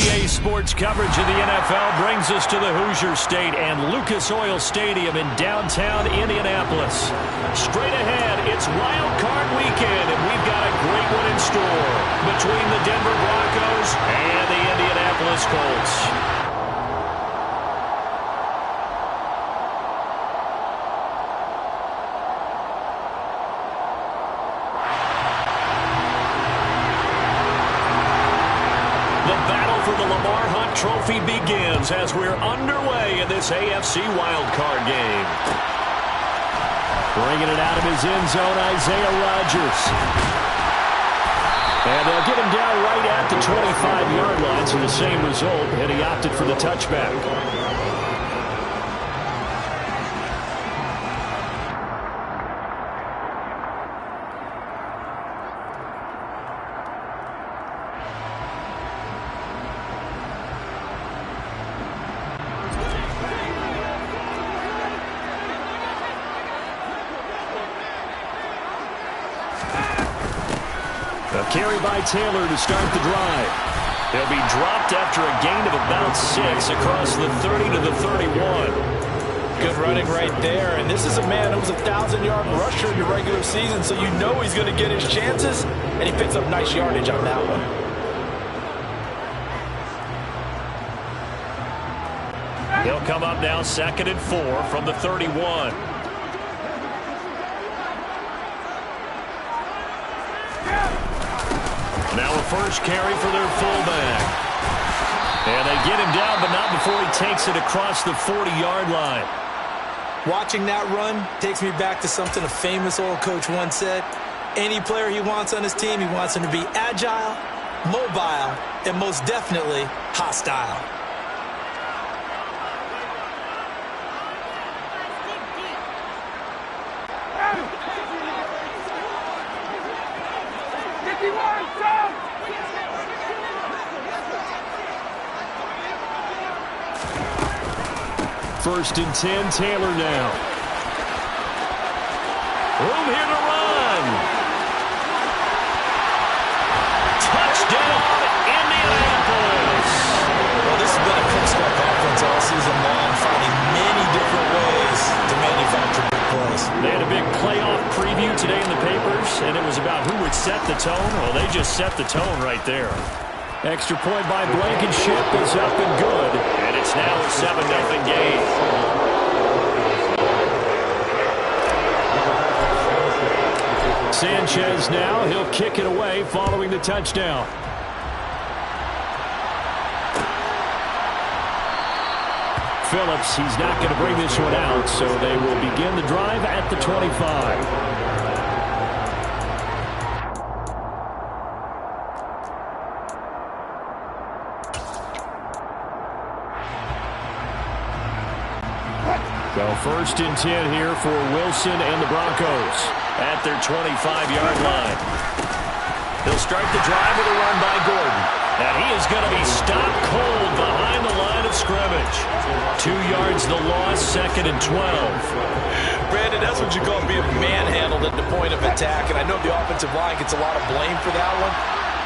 EA Sports coverage of the NFL brings us to the Hoosier State and Lucas Oil Stadium in downtown Indianapolis. Straight ahead, it's Wild Card Weekend, and we've got a great one in store between the Denver Broncos and the Indianapolis Colts. Trophy begins as we're underway in this AFC wildcard game. Bringing it out of his end zone, Isaiah Rodgers. And they'll get him down right at the 25-yard line, so the same result, and he opted for the touchback. Carry by Taylor to start the drive. He'll be dropped after a gain of about 6 across the 30 to the 31. Good running right there. And this is a man who was a 1,000-yard rusher in the regular season, so you know he's going to get his chances, and he picks up nice yardage on that one. He'll come up now 2nd and 4 from the 31. Now a first carry for their fullback. And they get him down, but not before he takes it across the 40-yard line. Watching that run takes me back to something a famous old coach once said. Any player he wants on his team, he wants him to be agile, mobile, and most definitely hostile. First and 10, Taylor now. Room here to run. Touchdown, Indianapolis. Well, this has been a pick-squad offense all season long, finding many different ways to manufacture big plays. They had a big playoff preview today in the papers, and it was about who would set the tone. Well, they just set the tone right there. Extra point by Blankenship is up and good, and it's now a 7-0 game. Sanchez now, he'll kick it away following the touchdown. Phillips, he's not going to bring this one out, so they will begin the drive at the 25. So first and 10 here for Wilson and the Broncos at their 25-yard line. He'll start the drive with a run by Gordon. And he is going to be stopped cold behind the line of scrimmage. 2 yards the loss, 2nd and 12. Brandon, that's what you call being manhandled at the point of attack. And I know the offensive line gets a lot of blame for that one.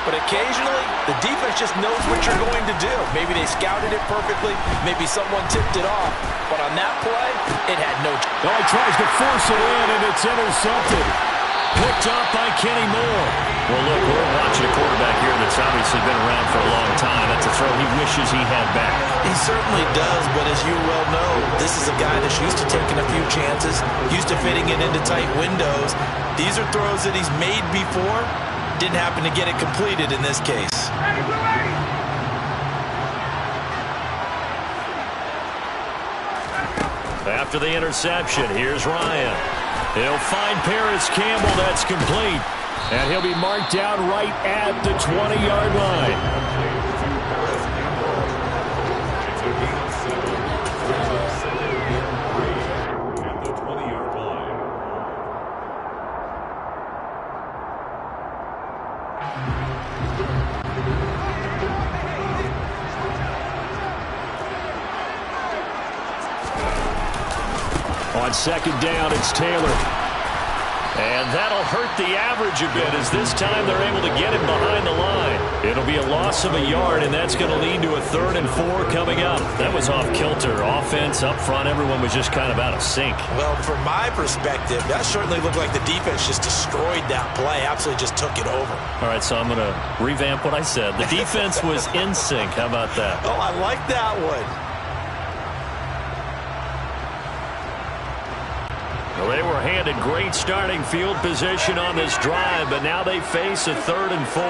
But occasionally, the defense just knows what you're going to do. Maybe they scouted it perfectly. Maybe someone tipped it off. But on that play, it had no chance. Oh, he tries to force it in, and it's intercepted. Picked up by Kenny Moore. Well, look, we're watching a quarterback here that's obviously been around for a long time. That's a throw he wishes he had back. He certainly does, but as you well know, this is a guy that's used to taking a few chances, used to fitting it into tight windows. These are throws that he's made before. Didn't happen to get it completed in this case. After the interception, here's Ryan. He'll find Paris Campbell. That's complete. And he'll be marked down right at the 20-yard line. On 2nd down, it's Taylor. And that'll hurt the average a bit as this time they're able to get him behind the line. It'll be a loss of a yard, and that's going to lead to a 3rd and 4 coming up. That was off kilter. Offense up front, everyone was just kind of out of sync. Well, from my perspective, that certainly looked like the defense just destroyed that play, absolutely just took it over. All right, so I'm going to revamp what I said. The defense was in sync. How about that? Oh, I like that one. Well, they were handed great starting field position on this drive, but now they face a 3rd and 4.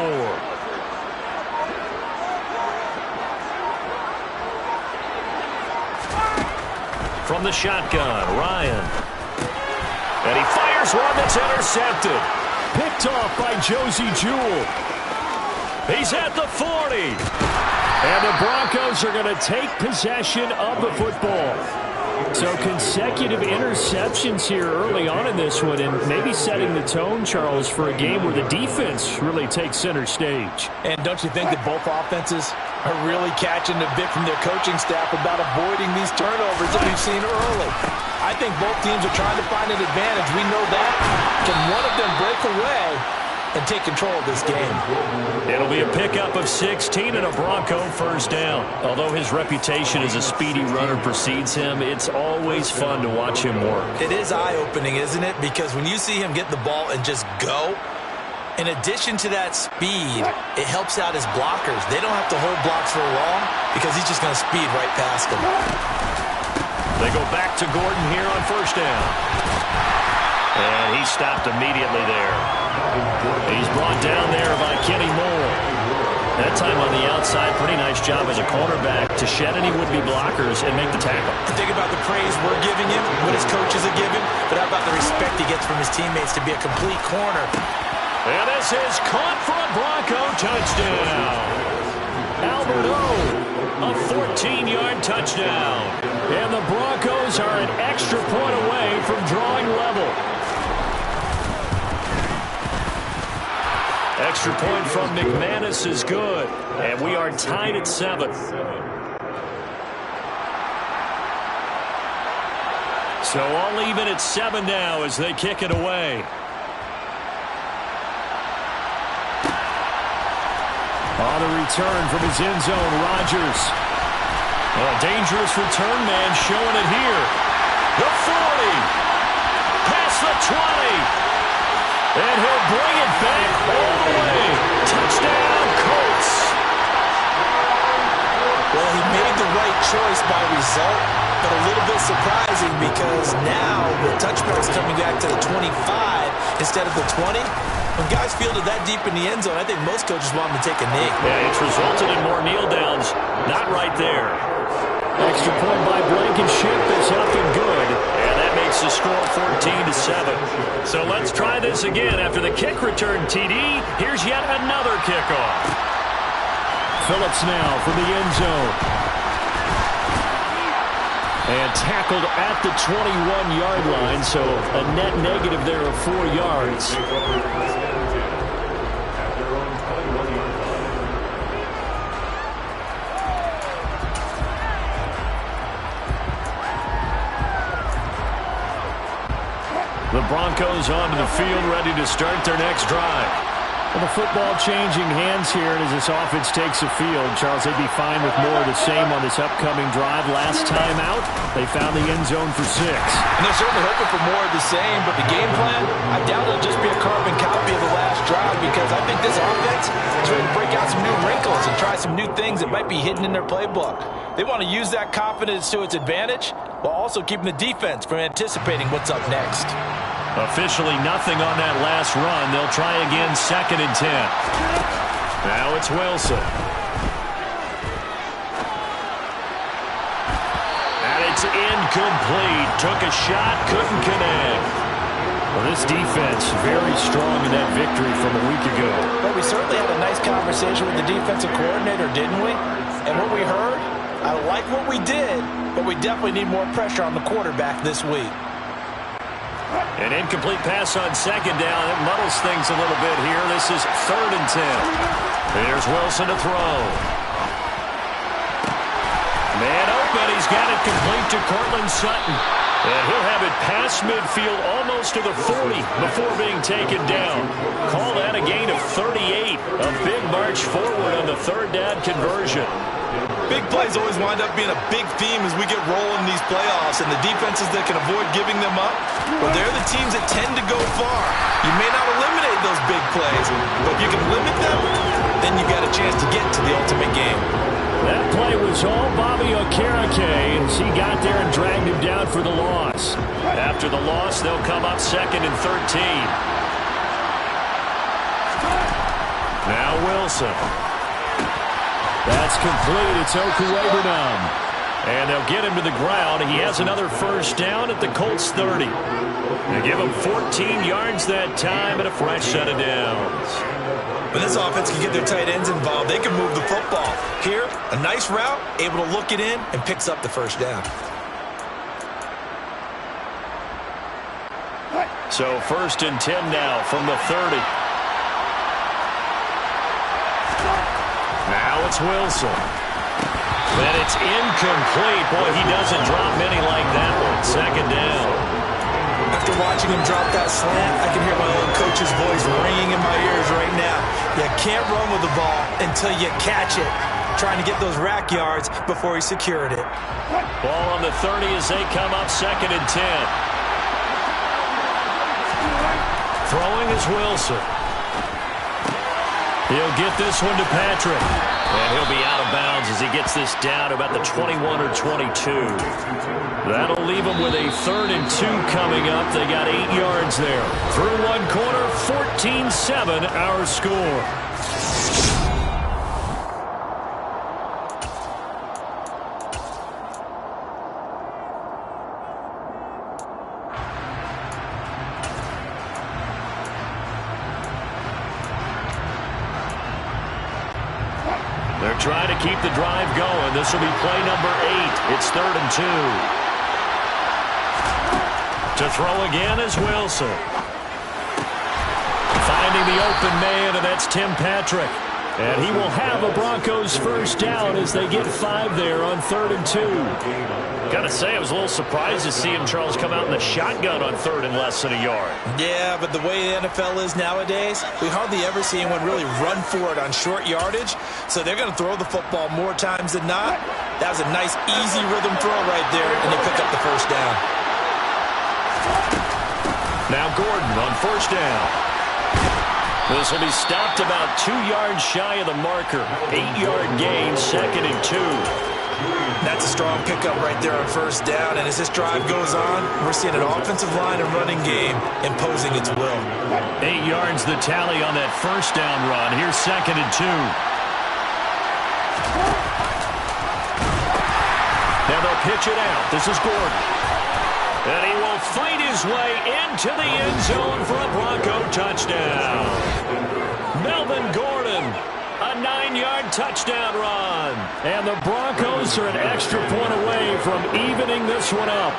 From the shotgun, Ryan. And he fires one that's intercepted. Picked off by Josie Jewell. He's at the 40. And the Broncos are going to take possession of the football. So consecutive interceptions here early on in this one, and maybe setting the tone, Charles, for a game where the defense really takes center stage. And don't you think that both offenses are really catching a bit from their coaching staff about avoiding these turnovers that we've seen early? I think both teams are trying to find an advantage. We know that. Can one of them break away and take control of this game? It'll be a pickup of 16 and a Bronco first down. Although his reputation as a speedy runner precedes him, it's always fun to watch him work. It is eye-opening, isn't it? Because when you see him get the ball and just go, in addition to that speed, it helps out his blockers. They don't have to hold blocks for long because he's just going to speed right past them. They go back to Gordon here on first down. And he stopped immediately there. He's brought down there by Kenny Moore. That time on the outside, pretty nice job as a cornerback to shed any would-be blockers and make the tackle. Think about the praise we're giving him, what his coaches are giving, but how about the respect he gets from his teammates to be a complete corner? And this is caught for a Bronco touchdown. Albert O, a 14-yard touchdown. And the Broncos are an extra point away from drawing level. Extra point from McManus is good. And we are tied at 7. So all even at 7 now as they kick it away. On the return from his end zone, Rodgers. A dangerous return man showing it here. The 40. Past the 20. And he'll bring it back all the way. Touchdown, Colts. Well, he made the right choice by result, but a little bit surprising because now the touchdown's coming back to the 25 instead of the 20. When guys fielded that deep in the end zone, I think most coaches want them to take a knee. Yeah, it's resulted in more kneel downs. Not right there. Extra point by Blankenship is up and good. And that makes the score 14-7. So let's try this again. After the kick return, TD, here's yet another kickoff. Phillips now from the end zone. And tackled at the 21-yard line, so a net negative there of 4 yards. The Broncos onto the field, ready to start their next drive. Well, the football changing hands here, and as this offense takes the field, Charles, they'd be fine with more of the same on this upcoming drive. Last time out, they found the end zone for 6. And they're certainly hoping for more of the same, but the game plan, I doubt it'll just be a carbon copy of the last drive because I think this offense is ready to break out some new wrinkles and try some new things that might be hidden in their playbook. They want to use that confidence to its advantage while also keeping the defense from anticipating what's up next. Officially nothing on that last run. They'll try again, 2nd and 10. Now it's Wilson. And it's incomplete. Took a shot, couldn't connect. Well, this defense very strong in that victory from a week ago. Well, we certainly had a nice conversation with the defensive coordinator, didn't we? And what we heard, I like what we did, but we definitely need more pressure on the quarterback this week. An incomplete pass on 2nd down. It muddles things a little bit here. This is 3rd and 10. There's Wilson to throw. Man open. He's got it complete to Cortland Sutton. And he'll have it past midfield almost to the 40 before being taken down. Call that a gain of 38. A big march forward on the third down conversion. Big plays always wind up being a big theme as we get rolling in these playoffs, and the defenses that can avoid giving them up, well, they're the teams that tend to go far. You may not eliminate those big plays, but if you can limit them, then you got a chance to get to the ultimate game. That play was all Bobby Okereke, and he got there and dragged him down for the loss. After the loss, they'll come up 2nd and 13. Now Wilson. That's complete. It's Okuwebunam. And they'll get him to the ground. He has another first down at the Colts 30. They give him 14 yards that time and a fresh set of downs. When this offense can get their tight ends involved, they can move the football. Here, a nice route, able to look it in, and picks up the first down. So 1st and 10 now from the 30. Now it's Wilson. Then it's incomplete. Boy, he doesn't drop many like that one. 2nd down. After watching him drop that slant, I can hear my old coach's voice ringing in my ears right now. You can't run with the ball until you catch it. Trying to get those rack yards before he secured it. Ball on the 30 as they come up 2nd and 10. Throwing is Wilson. He'll get this one to Patrick. And he'll be out of bounds as he gets this down about the 21 or 22. That'll leave him with a 3rd and 2 coming up. They got 8 yards there. Through one quarter, 14-7 our score. They're trying to keep the drive going. This will be play number 8. It's 3rd and 2. To throw again is Wilson. Finding the open man, and that's Tim Patrick. And he will have a Broncos first down as they get 5 there on 3rd and 2. Got to say, I was a little surprised to see him, Charles, come out in the shotgun on 3rd and less than a yard. Yeah, but the way the NFL is nowadays, we hardly ever see anyone really run for it on short yardage. So they're going to throw the football more times than not. That was a nice, easy rhythm throw right there, and they pick up the first down. Now Gordon on 1st down. This will be stopped about 2 yards shy of the marker. 8-yard gain, 2nd and 2. That's a strong pickup right there on 1st down, and as this drive goes on, we're seeing an offensive line and running game imposing its will. 8 yards the tally on that 1st down run. Here's 2nd and 2. Now they'll pitch it out. This is Gordon. And he will fight his way into the end zone for a Bronco touchdown. Melvin Gordon, a 9-yard touchdown run. And the Broncos are an extra point away from evening this one up.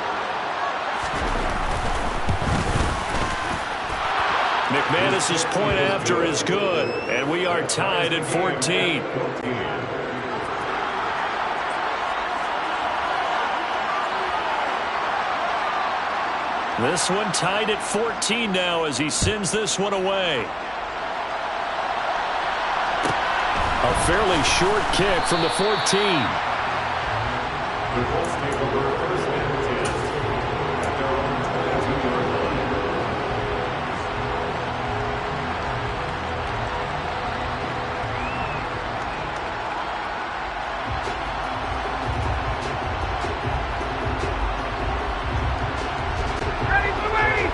McManus's point after is good, and we are tied at 14. This one tied at 14 now as he sends this one away. A fairly short kick from the 14.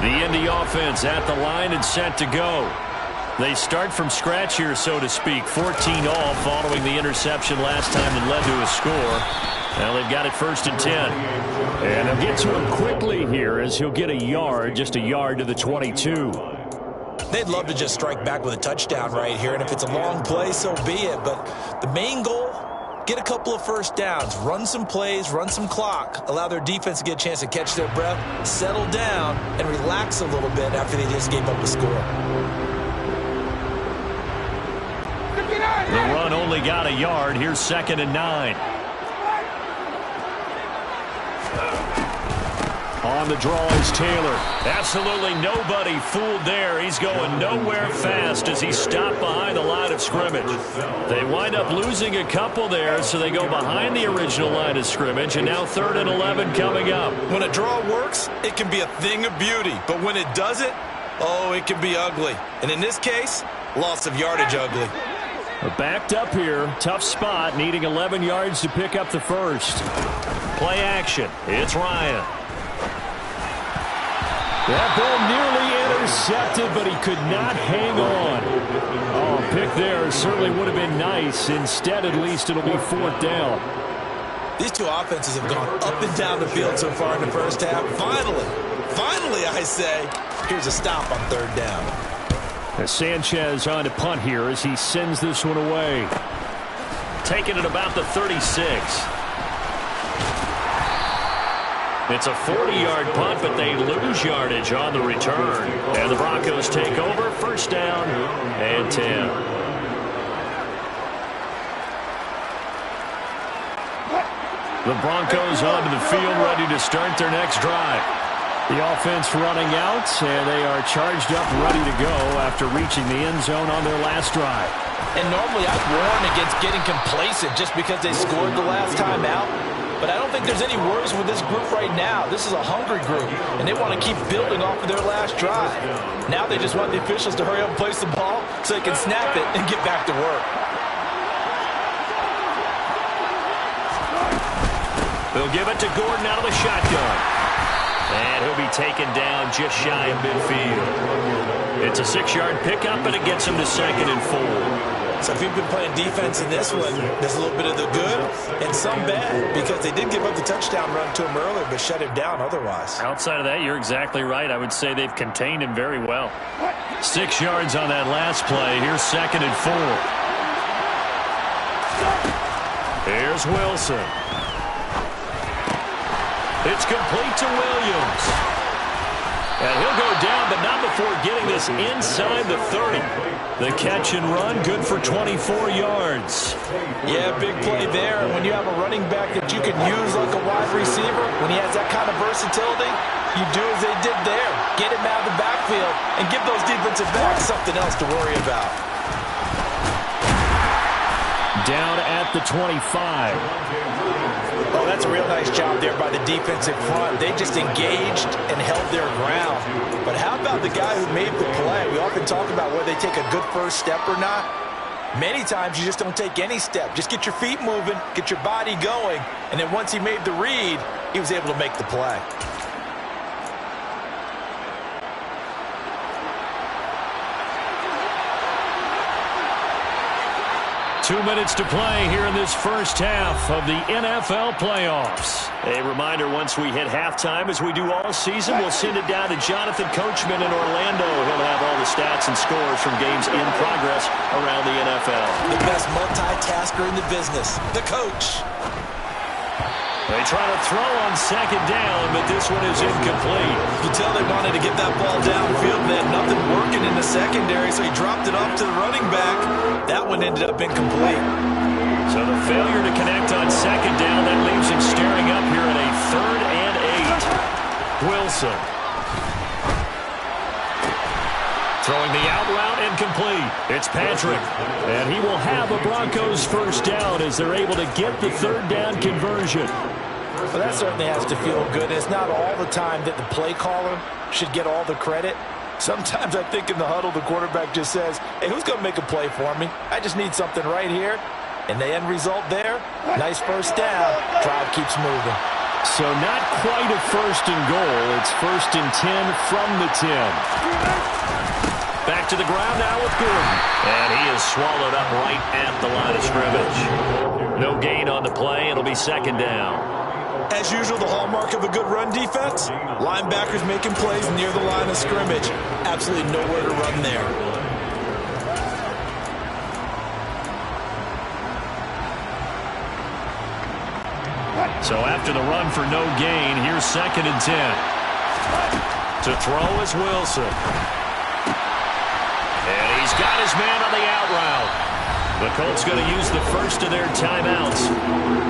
The Indy offense at the line and set to go. They start from scratch here, so to speak. 14 all following the interception last time that led to a score. Now they've got it 1st and 10. And they'll get to him quickly here as he'll get a yard, just a yard to the 22. They'd love to just strike back with a touchdown right here, and if it's a long play, so be it. But the main goal, get a couple of first downs, run some plays, run some clock, allow their defense to get a chance to catch their breath, settle down, and relax a little bit after they just gave up a score. The run only got a yard. Here's 2nd and 9. On the draw is Taylor. Absolutely nobody fooled there. He's going nowhere fast as he stopped behind the line of scrimmage. They wind up losing a couple there, so they go behind the original line of scrimmage, and now 3rd and 11 coming up. When a draw works, it can be a thing of beauty. But when it doesn't, oh, it can be ugly. And in this case, loss of yardage ugly. They're backed up here. Tough spot, needing 11 yards to pick up the first. Play action. It's Ryan. That ball nearly intercepted, but he could not hang on. Oh, a pick there certainly would have been nice. Instead, at least, it'll be 4th down. These two offenses have gone up and down the field so far in the first half. Finally, I say, here's a stop on 3rd down. As Sanchez on to punt here as he sends this one away. Taking it about the 36. It's a 40-yard punt, but they lose yardage on the return. And the Broncos take over, 1st down and 10. The Broncos onto the field, ready to start their next drive. The offense running out, and they are charged up, ready to go after reaching the end zone on their last drive. And normally I'd warn against getting complacent just because they scored the last time out. But I don't think there's any worries with this group right now. This is a hungry group, and they want to keep building off of their last drive. Now they just want the officials to hurry up and place the ball so they can snap it and get back to work. They'll give it to Gordon out of the shotgun. And he'll be taken down just shy of midfield. It's a 6-yard pickup, and it gets him to 2nd and 4. So if you've been playing defense in this one, there's a little bit of the good and some bad, because they did give up the touchdown run to him earlier, but shut him down otherwise. Outside of that, you're exactly right. I would say they've contained him very well. 6 yards on that last play. Here's 2nd and 4. Here's Wilson. It's complete to Williams. And he'll go down, but not before getting this inside the 30. The catch and run, good for 24 yards. Yeah, big play there. When you have a running back that you can use like a wide receiver, when he has that kind of versatility, you do as they did there. Get him out of the backfield and give those defensive backs something else to worry about. Down at the 25. Oh, that's a real nice job there by the defensive front. They just engaged and held their ground. But how about the guy who made the play? We often talk about whether they take a good first step or not. Many times you just don't take any step. Just get your feet moving, get your body going, and then once he made the read, he was able to make the play. 2 minutes to play here in this first half of the NFL playoffs. A reminder, once we hit halftime, as we do all season, we'll send it down to Jonathan Coachman in Orlando. He'll have all the stats and scores from games in progress around the NFL. The best multitasker in the business, the coach. They try to throw on 2nd down, but this one is incomplete. You tell they wanted to get that ball downfield. They had nothing working in the secondary, so he dropped it off to the running back. That one ended up incomplete. So the failure to connect on 2nd down, that leaves him staring up here at a 3rd and 8. Wilson. Throwing the out route, incomplete. It's Patrick. And he will have a Broncos first down as they're able to get the 3rd down conversion. Well, that certainly has to feel good. It's not all the time that the play caller should get all the credit. Sometimes I think in the huddle, the quarterback just says, hey, who's going to make a play for me? I just need something right here. And the end result there, nice first down. Drive keeps moving. So not quite a 1st and goal. It's 1st and 10 from the 10. Back to the ground now with Gordon. And he is swallowed up right at the line of scrimmage. No gain on the play. It'll be 2nd down. As usual, the hallmark of a good run defense, linebackers making plays near the line of scrimmage. Absolutely nowhere to run there. So after the run for no gain, here's 2nd and 10. To throw is Wilson. And he's got his man on the out route. The Colts going to use the first of their timeouts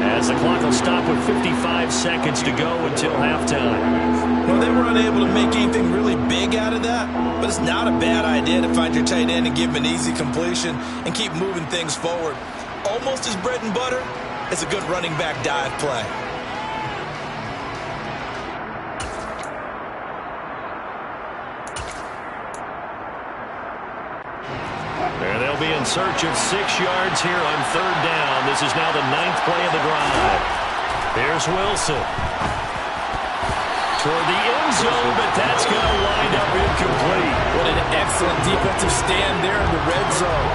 as the clock will stop with 55 seconds to go until halftime. Well, they were unable to make anything really big out of that, but it's not a bad idea to find your tight end and give him an easy completion and keep moving things forward. Almost as bread and butter as a good running back dive play. And they'll be in search of 6 yards here on third down. This is now the 9th play of the drive. Here's Wilson. Toward the end zone, but that's going to wind up incomplete. What an excellent defensive stand there in the red zone.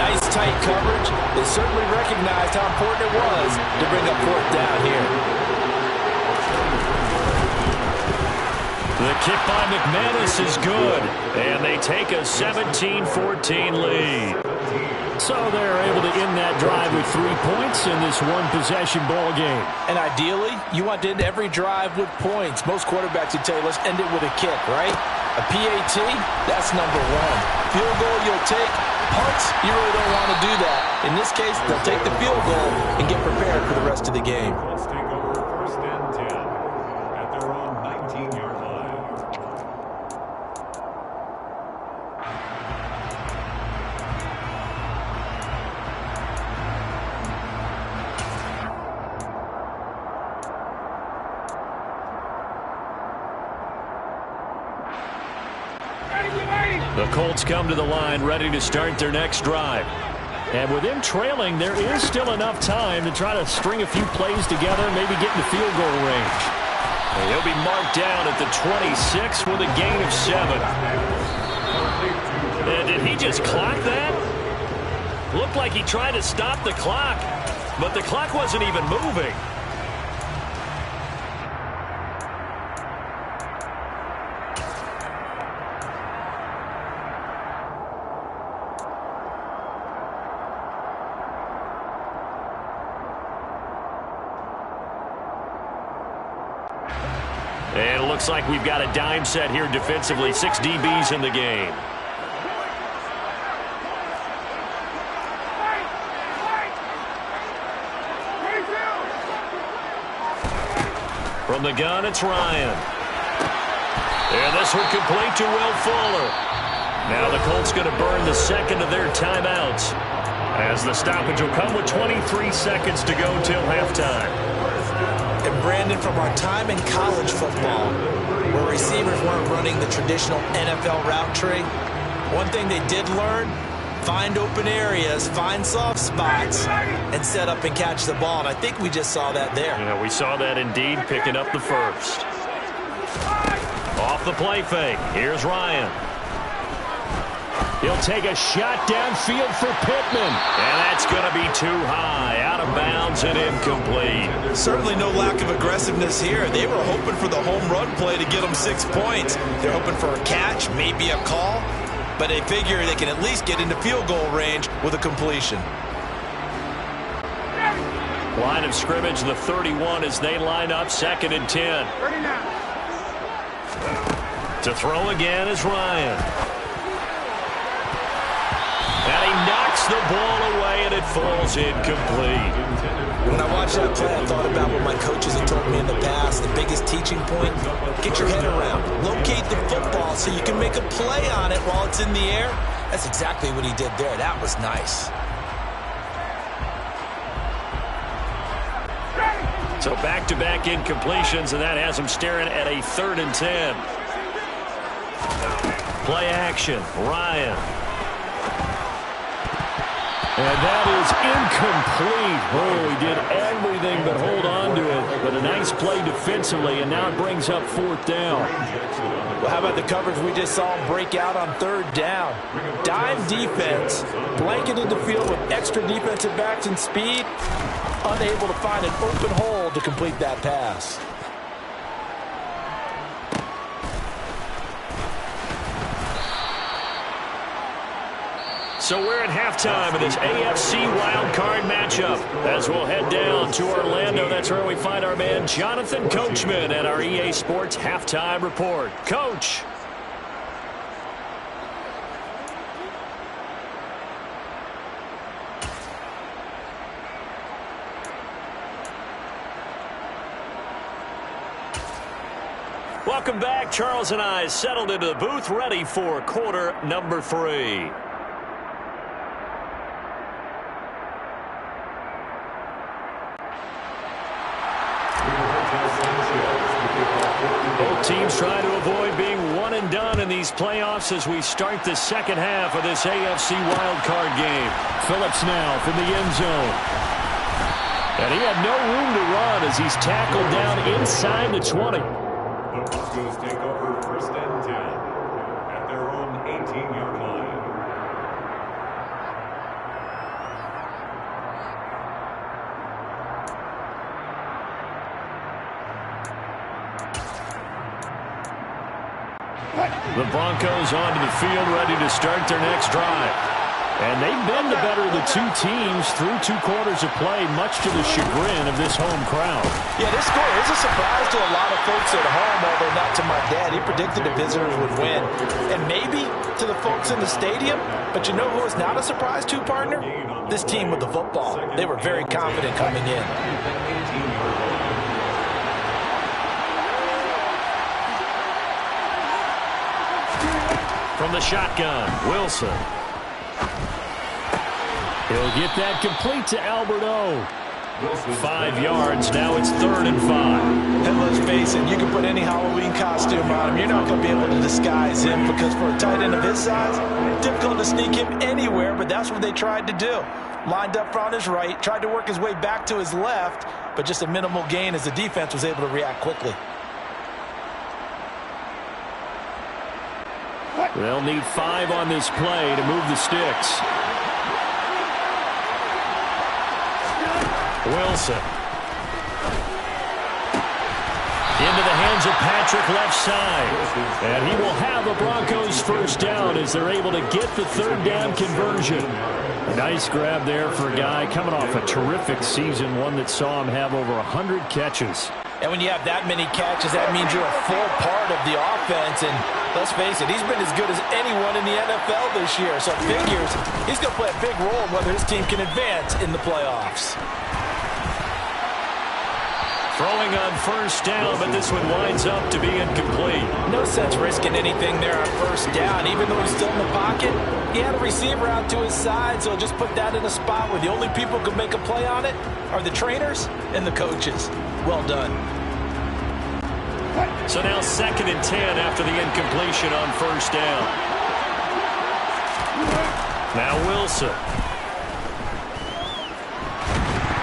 Nice tight coverage. They certainly recognized how important it was to bring up fourth down here. The kick by McManus is good, and they take a 17-14 lead. So they're able to end that drive with 3 points in this one-possession ball game. And ideally, you want to end every drive with points. Most quarterbacks would tell you, let's end it with a kick, right? A PAT, that's number 1. Field goal you'll take. Punts, you really don't want to do that. In this case, they'll take the field goal and get prepared for the rest of the game. Let's take over first and 10 at their own 19-yard line. The Colts come to the line ready to start their next drive. And with them trailing, there is still enough time to try to string a few plays together and maybe get in the field goal range. And he'll be marked down at the 26 with a gain of 7. And did he just clock that? Looked like he tried to stop the clock, but the clock wasn't even moving. And it looks like we've got a dime set here defensively. 6 DBs in the game. From the gun, it's Ryan. And this one complete to Will Fuller. Now the Colts going to burn the second of their timeouts, as the stoppage will come with 23 seconds to go till halftime. And Brandon, from our time in college football, where receivers weren't running the traditional NFL route tree, one thing they did learn, find open areas, find soft spots, and set up and catch the ball. And I think we just saw that there. Yeah, we saw that indeed, picking up the first. Off the play fake, here's Ryan. He'll take a shot downfield for Pittman. And that's going to be too high, out of bounds and incomplete. Certainly no lack of aggressiveness here. They were hoping for the home run play to get them 6 points. They're hoping for a catch, maybe a call, but they figure they can at least get into field goal range with a completion. Line of scrimmage, the 31 as they line up, 2nd and 10. To throw again is Ryan. And he knocks the ball away, and it falls incomplete. When I watched that play, I thought about what my coaches have told me in the past. The biggest teaching point, get your head around. Locate the football so you can make a play on it while it's in the air. That's exactly what he did there. That was nice. So back-to-back incompletions, and that has him staring at a 3rd and 10. Play action, Ryan. And that is incomplete. Oh, he did everything but hold on to it. But a nice play defensively, and now it brings up 4th down. Well, how about the coverage we just saw him break out on 3rd down? Dime defense, blanketed the field with extra defensive backs and speed, unable to find an open hole to complete that pass. So we're at halftime of this AFC wildcard matchup as we'll head down to Orlando. That's where we find our man Jonathan Coachman at our EA Sports Halftime Report. Coach. Welcome back. Charles and I settled into the booth, ready for quarter number 3. Both teams try to avoid being one and done in these playoffs as we start the second half of this AFC wildcard game. Phillips now from the end zone. And he had no room to run as he's tackled down inside the 20. The Broncos take over 1st and 10 at their own 18-yard line. The Broncos onto the field, ready to start their next drive. And they've been the better of the two teams through 2 quarters of play, much to the chagrin of this home crowd. Yeah, this score is a surprise to a lot of folks at home, although not to my dad. He predicted the visitors would win. And maybe to the folks in the stadium. But you know who is not a surprise to, partner? This team with the football. They were very confident coming in. From the shotgun, Wilson. He'll get that complete to Albert O. 5 yards. Now it's 3rd and 5. And let's face it, you can put any Halloween costume on him. You're not going to be able to disguise him because for a tight end of his size, difficult to sneak him anywhere, but that's what they tried to do. Lined up on his right, tried to work his way back to his left, but just a minimal gain as the defense was able to react quickly. They'll need 5 on this play to move the sticks. Wilson. Into the hands of Patrick left side. And he will have a Broncos first down as they're able to get the 3rd down conversion. Nice grab there for a guy coming off a terrific season, one that saw him have over 100 catches. And when you have that many catches, that means you're a full part of the offense. And let's face it, he's been as good as anyone in the NFL this year. So it figures he's going to play a big role in whether his team can advance in the playoffs. Throwing on first down, but this one winds up to be incomplete. No sense risking anything there on first down. Even though he's still in the pocket, he had a receiver out to his side, so just put that in a spot where the only people who can make a play on it are the trainers and the coaches. Well done. So now 2nd and 10 after the incompletion on first down. Now Wilson.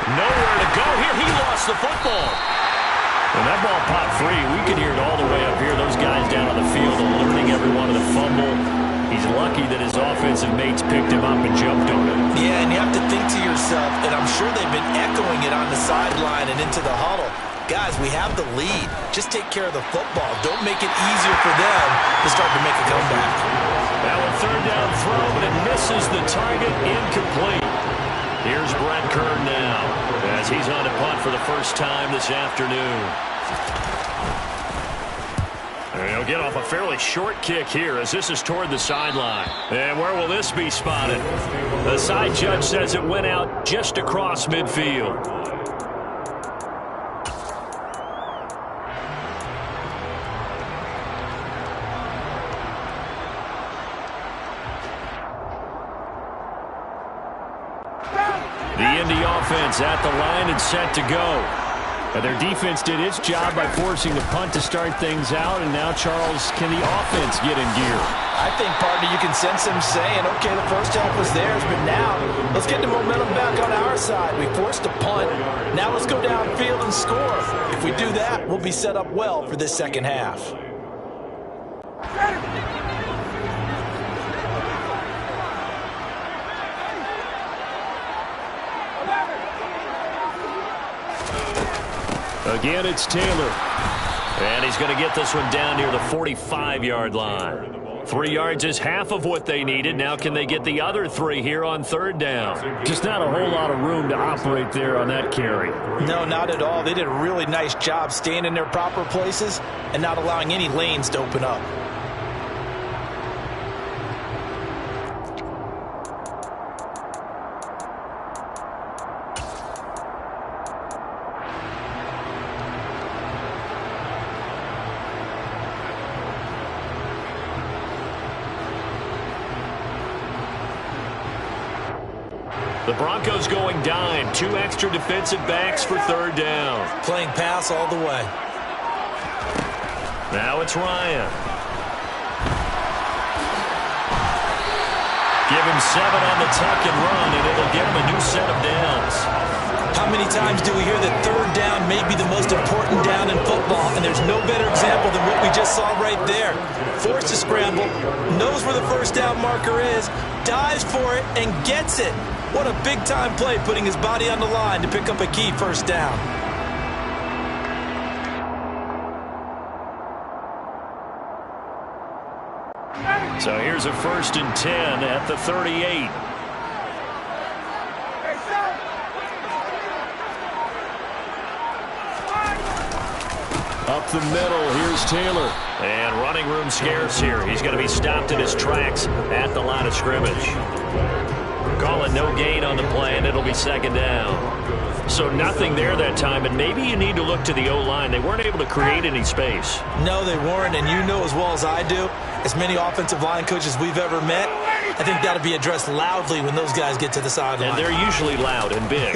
Nowhere to go here. He lost the football. When that ball popped free, we could hear it all the way up here. Those guys down on the field alerting everyone of the fumble. He's lucky that his offensive mates picked him up and jumped on him. Yeah, and you have to think to yourself, and I'm sure they've been echoing it on the sideline and into the huddle. Guys, we have the lead. Just take care of the football. Don't make it easier for them to start to make a comeback. Now a 3rd down throw, but it misses the target. Incomplete. Here's Brent Kern now as he's on to punt for the first time this afternoon. And he'll get off a fairly short kick here as this is toward the sideline. And where will this be spotted? The side judge says it went out just across midfield. The Indy offense at the line and set to go. And their defense did its job by forcing the punt to start things out. And now, Charles, can the offense get in gear? I think, partner, you can sense them saying, okay, the first half was theirs, but now let's get the momentum back on our side. We forced a punt. Now let's go downfield and score. If we do that, we'll be set up well for this second half. Again, it's Taylor. And he's going to get this one down near the 45-yard line. 3 yards is half of what they needed. Now can they get the other 3 here on 3rd down? Just not a whole lot of room to operate there on that carry. No, not at all. They did a really nice job staying in their proper places and not allowing any lanes to open up. The Broncos going dime. 2 extra defensive backs for third down. Playing pass all the way. Now it's Ryan. Give him 7 on the tuck and run, and it'll get him a new set of downs. How many times do we hear that third down may be the most important down in football, and there's no better example than what we just saw right there. Forced to scramble, knows where the first down marker is, dives for it, and gets it. What a big-time play, putting his body on the line to pick up a key first down. So here's a 1st and 10 at the 38. Up the middle, here's Taylor. And running room scarce here. He's going to be stopped in his tracks at the line of scrimmage. Calling no gain on the play, and it'll be 2nd down. So nothing there that time, and maybe you need to look to the O-line. They weren't able to create any space. No, they weren't, and you know as well as I do, as many offensive line coaches we've ever met, I think that'll be addressed loudly when those guys get to the sideline. And they're usually loud and big.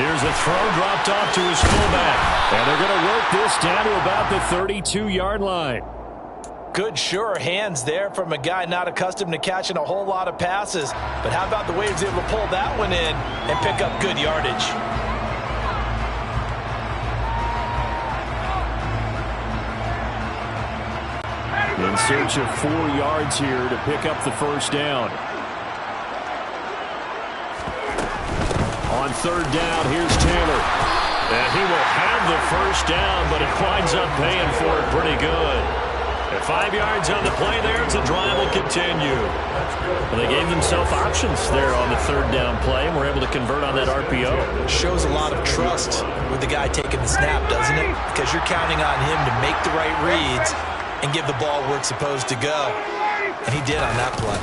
Here's a throw dropped off to his fullback. And they're going to work this down to about the 32-yard line. Good, sure hands there from a guy not accustomed to catching a whole lot of passes. But how about the way he was able to pull that one in and pick up good yardage? In search of 4 yards here to pick up the first down. On 3rd down, here's Taylor. And he will have the first down, but it winds up paying for it pretty good. At 5 yards on the play there, the drive will continue. Well, they gave themselves options there on the 3rd down play and were able to convert on that RPO. Shows a lot of trust with the guy taking the snap, doesn't it? Because you're counting on him to make the right reads and give the ball where it's supposed to go. And he did on that play.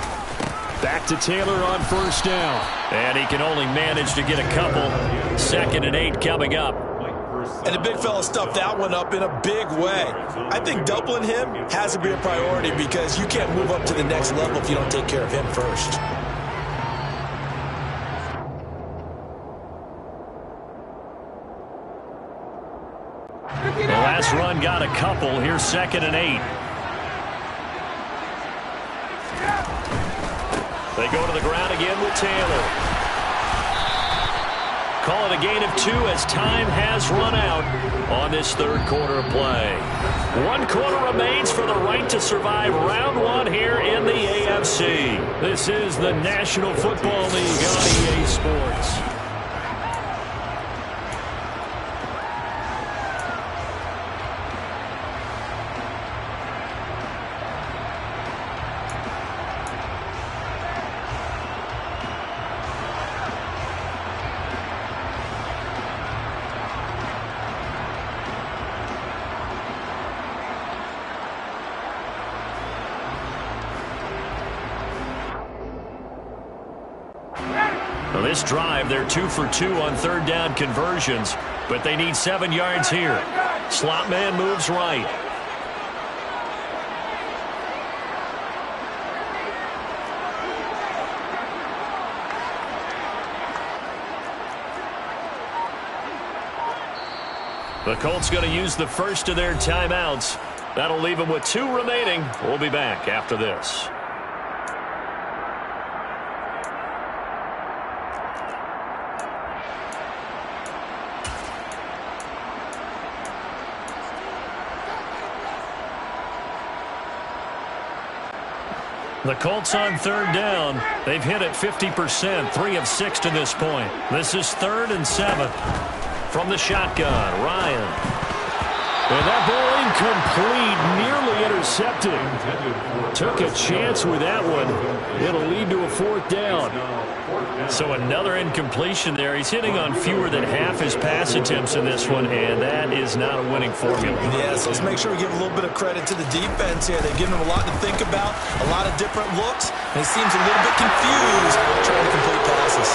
Back to Taylor on 1st down. And he can only manage to get a couple. 2nd and 8 coming up. And the big fella stuffed that one up in a big way. I think doubling him has to be a priority because you can't move up to the next level if you don't take care of him first. The last run got a couple. Here's 2nd and 8. They go to the ground again with Taylor. Call it a gain of 2 as time has run out on this 3rd quarter play. 1 quarter remains for the right to survive round 1 here in the AFC. This is the National Football League on EA Sports. Well, this drive, they're 2 for 2 on 3rd down conversions, but they need 7 yards here. Slot man moves right. The Colts going to use the first of their timeouts. That'll leave them with 2 remaining. We'll be back after this. The Colts on 3rd down. They've hit it 50%, 3 of 6 to this point. This is 3rd and 7. From the shotgun, Ryan. And that ball incomplete, nearly intercepted. Took a chance with that one. It'll lead to a 4th down. So another incompletion there. He's hitting on fewer than half his pass attempts in this one, and that is not a winning formula. Yeah, so let's make sure we give a little bit of credit to the defense here. They've given him a lot to think about, a lot of different looks, and he seems a little bit confused trying to complete passes.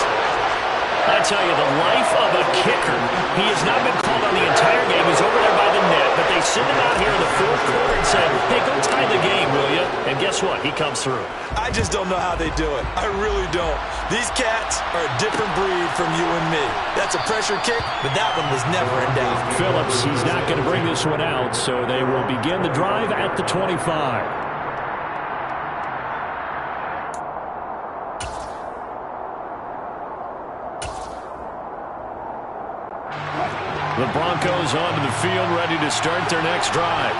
I tell you, the life of a kicker. He has not been called on the entire game. He's over there by the net, but they They send him out here in the fourth quarter and say, hey, go tie the game, will you? And guess what? He comes through. I just don't know how they do it. I really don't. These cats are a different breed from you and me. That's a pressure kick, but that one was never in doubt. Phillips, he's not going to bring this one out, so they will begin the drive at the 25. The Broncos onto the field, ready to start their next drive.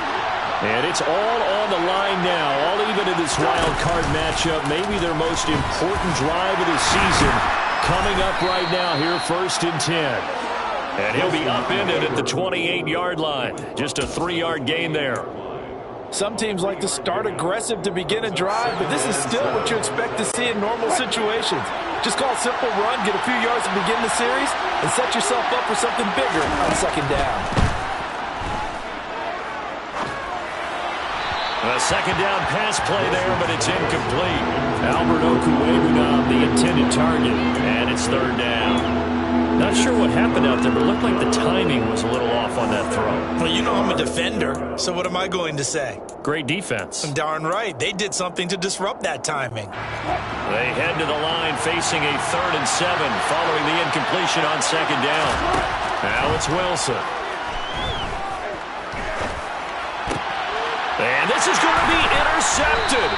And it's all on the line now, all even in this wild card matchup. Maybe their most important drive of the season coming up right now here, 1st and 10. And he'll be upended at the 28-yard line. Just a 3-yard gain there. Some teams like to start aggressive to begin a drive, but this is still what you expect to see in normal situations. Just call a simple run, get a few yards to begin the series, and set yourself up for something bigger on 2nd down. A 2nd down pass play there, but it's incomplete. Albert Okwuegbunam, the intended target, and it's 3rd down. Not sure what happened out there, but it looked like the timing was a little off on that throw. Well, you know I'm a defender, so what am I going to say? Great defense. Darn right. They did something to disrupt that timing. They head to the line facing a 3rd and 7 following the incompletion on 2nd down. Now it's Wilson. And this is going to be intercepted.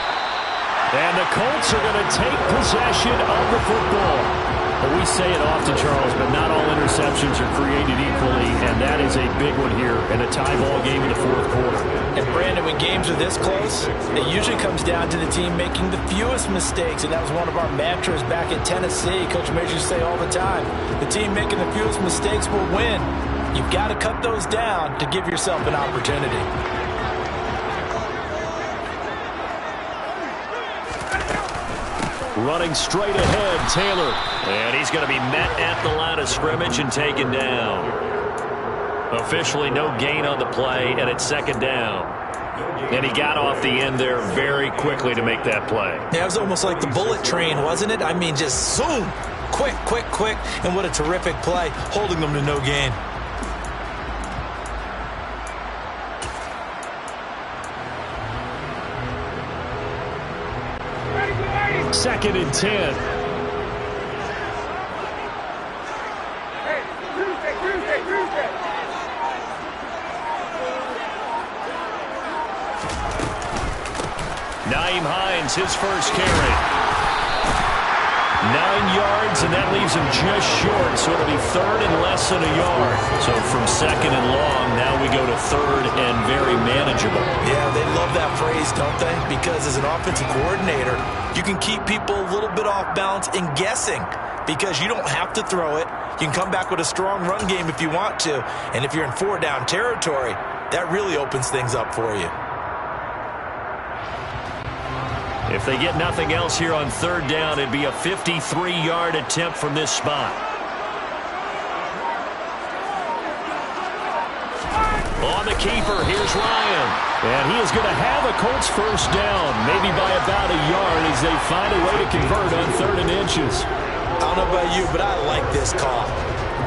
And the Colts are going to take possession of the football. Well, we say it often, Charles, but not all interceptions are created equally, and that is a big one here in a tie ball game in the 4th quarter. And, Brandon, when games are this close, it usually comes down to the team making the fewest mistakes, and that was one of our mantras back in Tennessee. Coach Major used to say all the time, the team making the fewest mistakes will win. You've got to cut those down to give yourself an opportunity. Running straight ahead, Taylor. And he's going to be met at the line of scrimmage and taken down. Officially no gain on the play, and it's 2nd down. And he got off the end there very quickly to make that play. Yeah, it was almost like the bullet train, wasn't it? I mean, just zoom. Quick, quick, quick. And what a terrific play, holding them to no gain. Second and 10. Nyheim Hines, his first carry. 9 yards, and that leaves him just short, so it'll be 3rd and less than a yard. So from 2nd and long, now we go to 3rd and very manageable. Yeah, they love that phrase, don't they? Because as an offensive coordinator, you can keep people a little bit off balance and guessing because you don't have to throw it. You can come back with a strong run game if you want to, and if you're in 4-down territory, that really opens things up for you. If they get nothing else here on 3rd down, it'd be a 53-yard attempt from this spot. On the keeper, here's Ryan. And he is going to have a Colts first down, maybe by about a yard as they find a way to convert on 3rd and inches. I don't know about you, but I like this call.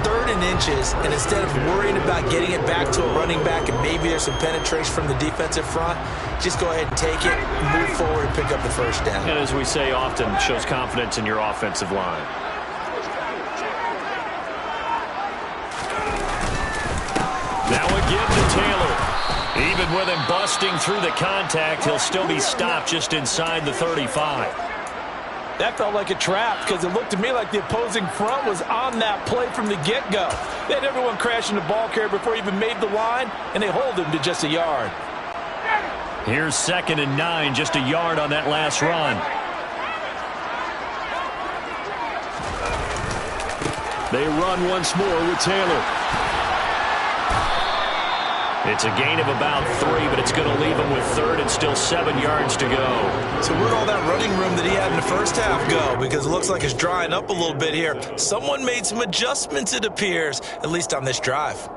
3rd and inches, and instead of worrying about getting it back to a running back and maybe there's some penetration from the defensive front, just go ahead and take it, move forward, and pick up the first down. And as we say often, shows confidence in your offensive line. Now again to Taylor. Even with him busting through the contact, he'll still be stopped just inside the 35. That felt like a trap because it looked to me like the opposing front was on that play from the get-go. They had everyone crashing the ball carrier before he even made the line, and they hold him to just a yard. Here's 2nd and 9, just a yard on that last run. They run once more with Taylor. It's a gain of about 3, but it's going to leave him with 3rd and still 7 yards to go. So where'd all that running room that he had in the first half go? Because it looks like it's drying up a little bit here. Someone made some adjustments, it appears, at least on this drive.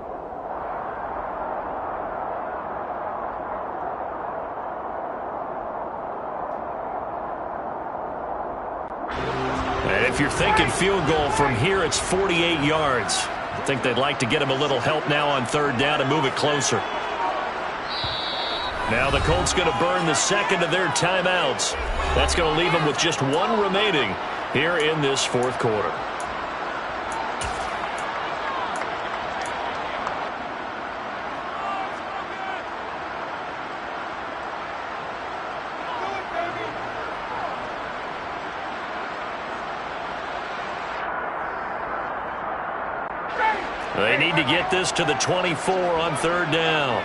And if you're thinking field goal from here, it's 48 yards. I think they'd like to get him a little help now on 3rd down and move it closer. Now the Colts going to burn the second of their timeouts. That's going to leave them with just one remaining here in this fourth quarter. They need to get this to the 24 on third down.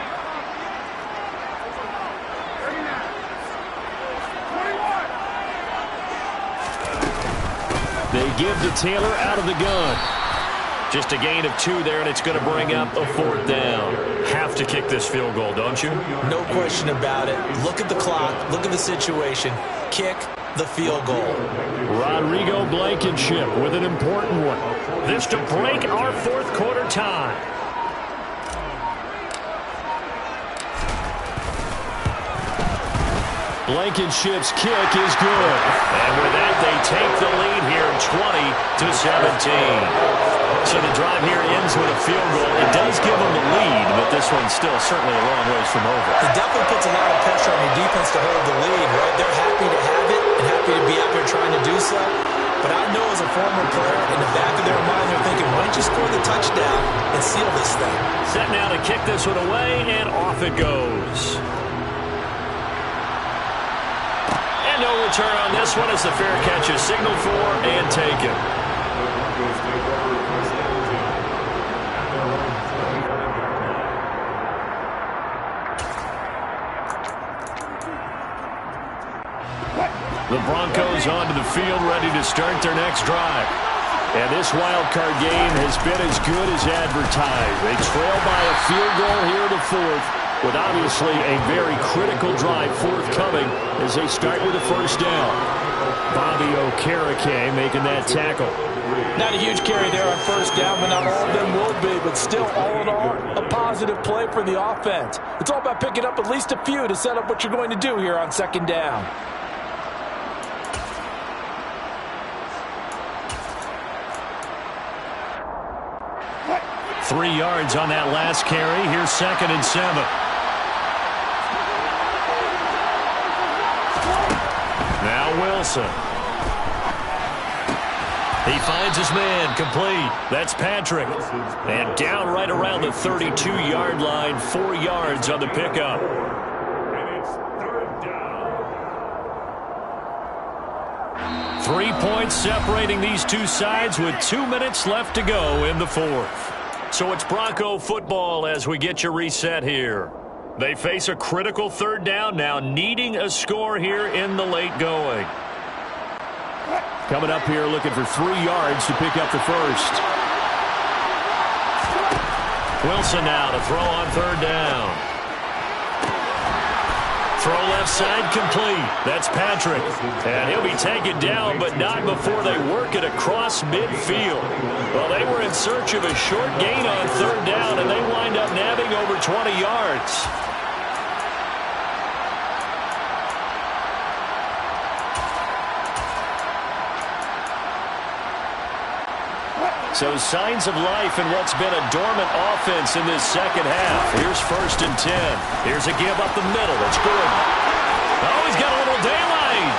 They give to Taylor out of the gun. Just a gain of 2 there, and it's going to bring up a fourth down. Have to kick this field goal, don't you? No question about it. Look at the clock. Look at the situation. Kick the field goal. Rodrigo Blankenship with an important one. This to break our fourth quarter tie. Blankenship's kick is good. And with that, they take the lead here 20-17. So the drive here ends with a field goal. It does give them the lead, but this one's still certainly a long ways from over. It definitely puts a lot of pressure on your defense to hold the lead, right? They're happy to have it and happy to be out there trying to do so. But I know as a former player, in the back of their mind, they're thinking, why don't you score the touchdown and seal this thing? Set now to kick this one away, and off it goes. And no return on this one as the fair catch is signaled for and taken. The Broncos onto the field, ready to start their next drive. And this wild card game has been as good as advertised. They trail by a field goal here in the fourth, with obviously a very critical drive forthcoming as they start with a first down. Bobby Okereke making that tackle. Not a huge carry there on first down, but not all of them will be. But still, all in all, a positive play for the offense. It's all about picking up at least a few to set up what you're going to do here on second down. Three yards on that last carry. Here's 2nd and 7. Now Wilson. He finds his man, complete. That's Patrick. And down right around the 32-yard line, 4 yards on the pickup. And it's third down. 3 points separating these two sides with 2 minutes left to go in the fourth. So it's Bronco football as we get you reset here. They face a critical third down now, needing a score here in the late going. Coming up here looking for 3 yards to pick up the first. Wilson now to throw on third down. Throw left side complete. That's Patrick. And he'll be taken down, but not before they work it across midfield. Well, they were in search of a short gain on third down, and they wind up nabbing over 20 yards. So signs of life in what's been a dormant offense in this second half. Here's 1st and 10. Here's a give up the middle. It's good. Oh, he's got a little daylight.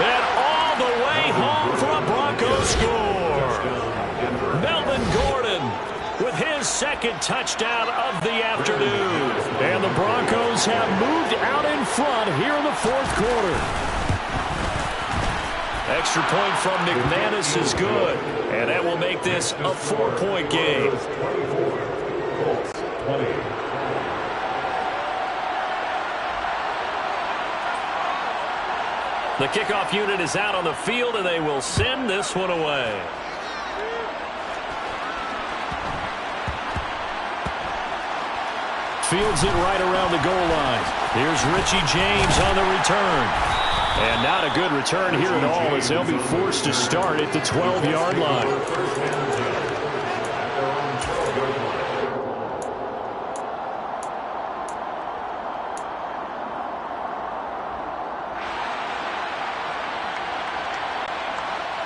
And all the way home for a Broncos score. Melvin Gordon with his 2nd touchdown of the afternoon. And the Broncos have moved out in front here in the fourth quarter. Extra point from McManus is good, and that will make this a 4-point game. The kickoff unit is out on the field, and they will send this one away. Fields it right around the goal line. Here's Richie James on the return. And not a good return here at all as they'll be forced to start at the 12-yard line.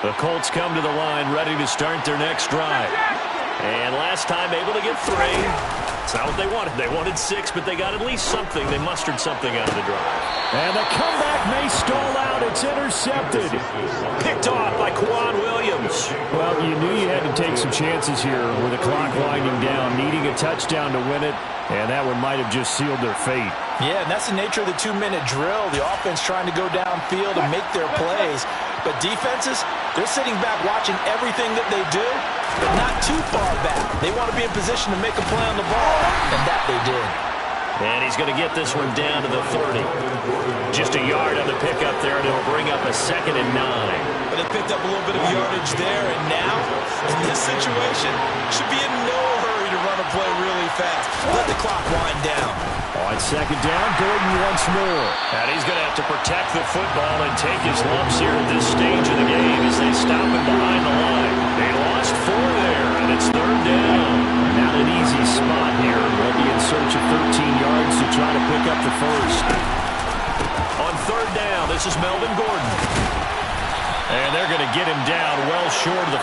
The Colts come to the line ready to start their next drive. And last time able to get 3. It's not what they wanted. They wanted 6, but they got at least something. They mustered something out of the drive. And the comeback may stall out. It's intercepted. Picked off by Quan Williams. Well, you knew you had to take some chances here with the clock winding down, needing a touchdown to win it, and that one might have just sealed their fate. Yeah, and that's the nature of the 2-minute drill. The offense trying to go downfield and make their plays. But defenses, they're sitting back watching everything that they do, but not too far back. They want to be in position to make a play on the ball, and that they did. And he's going to get this one down to the 30. Just a yard on the pickup there, and it'll bring up a 2nd and 9. But they picked up a little bit of yardage there, and now, in this situation, should be in no hurry to run a play really fast. Let the clock wind down. On 2nd down, Gordon once more. And he's going to have to protect the football and take his lumps here at this stage of the game as they stop him behind the line. They lost 4 there, and it's 3rd down. Not an easy spot here. They'll be in search of 13 yards to try to pick up the first. On 3rd down, this is Melvin Gordon. And they're going to get him down well short of the